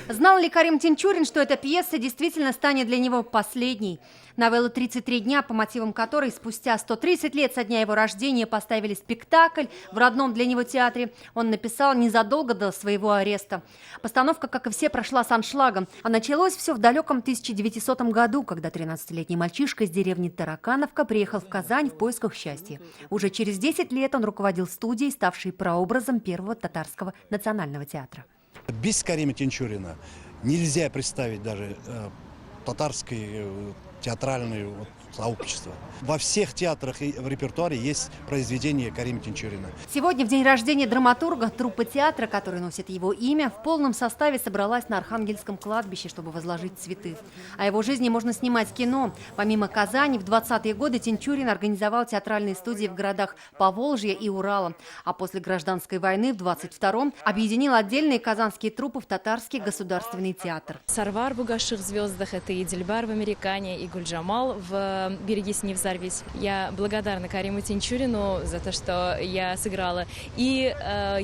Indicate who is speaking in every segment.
Speaker 1: Знал ли Карим Тинчурин, что эта пьеса действительно станет для него последней? Новеллу «33 дня», по мотивам которой спустя 130 лет со дня его рождения поставили спектакль в родном для него театре, он написал незадолго до своего ареста. Постановка, как и все, прошла с аншлагом, а началось все в далеком 1900 году, когда 13-летний мальчишка из деревни Таракановка приехал в Казань в поисках счастья. Уже через 10 лет он руководил студией, ставшей прообразом первого татарского национального театра.
Speaker 2: Без Карима Тинчурина нельзя представить даже татарское театральное сообщество. Во всех театрах и в репертуаре есть произведения Карима Тинчурина.
Speaker 1: Сегодня, в день рождения драматурга, труппа театра, который носит его имя, в полном составе собралась на Архангельском кладбище, чтобы возложить цветы. О его жизни можно снимать кино. Помимо Казани, в 20-е годы Тинчурин организовал театральные студии в городах Поволжья и Урала. А после гражданской войны в 22-м объединил отдельные казанские труппы в Татарский государственный театр.
Speaker 3: «Сарвар в угасших звездах» — это и «Дильбар в Американе», и «Гульджамал» в «Берегись, не взорвись». Я благодарна Кариму Тинчурину за то, что я сыграла и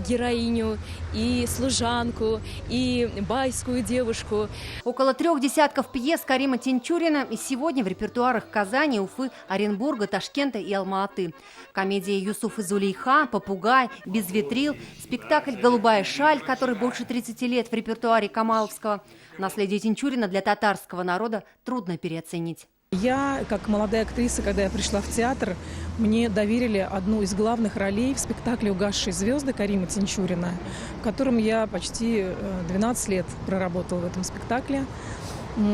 Speaker 3: героиню, и служанку, и байскую девушку.
Speaker 1: Около 3 десятков пьес Карима Тинчурина и сегодня в репертуарах Казани, Уфы, Оренбурга, Ташкента и Алма-Аты. Комедии «Юсуф и Зулейха», «Попугай», «Без ветрил», спектакль «Голубая шаль», который больше 30 лет в репертуаре Камаловского. Наследие Тинчурина для татарского народа трудно переоценить.
Speaker 4: Я, как молодая актриса, когда я пришла в театр, мне доверили одну из главных ролей в спектакле «Угасшие звезды» Карима Тинчурина, в котором я почти 12 лет проработала в этом спектакле.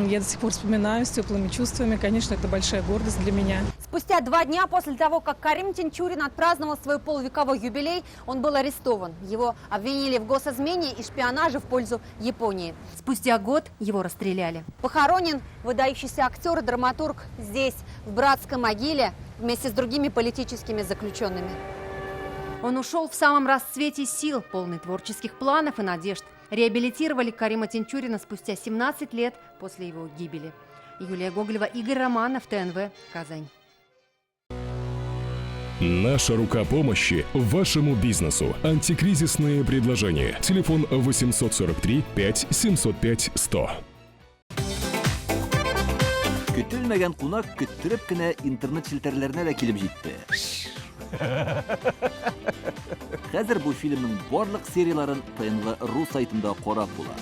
Speaker 4: Я до сих пор вспоминаю с теплыми чувствами. Конечно, это большая гордость для меня.
Speaker 1: Спустя 2 дня после того, как Карим Тинчурин отпраздновал свой полувековой юбилей, он был арестован. Его обвинили в госизмене и шпионаже в пользу Японии. Спустя год его расстреляли. Похоронен выдающийся актер и драматург здесь, в братской могиле, вместе с другими политическими заключенными. Он ушел в самом расцвете сил, полный творческих планов и надежд. Реабилитировали Карима Тинчурина спустя 17 лет после его гибели. Юлия Гоголева, Игорь Романов, ТНВ, Казань.
Speaker 5: Наша рука помощи вашему бизнесу. Антикризисные предложения. Телефон 843 5 705 100.
Speaker 6: Көтелмәгән кунак көттүреп кенә интернет челтәрләренә дә килеп җитте. Хәзер бу фильмның барлык серияларын ТНВ.ру сайтында карап була.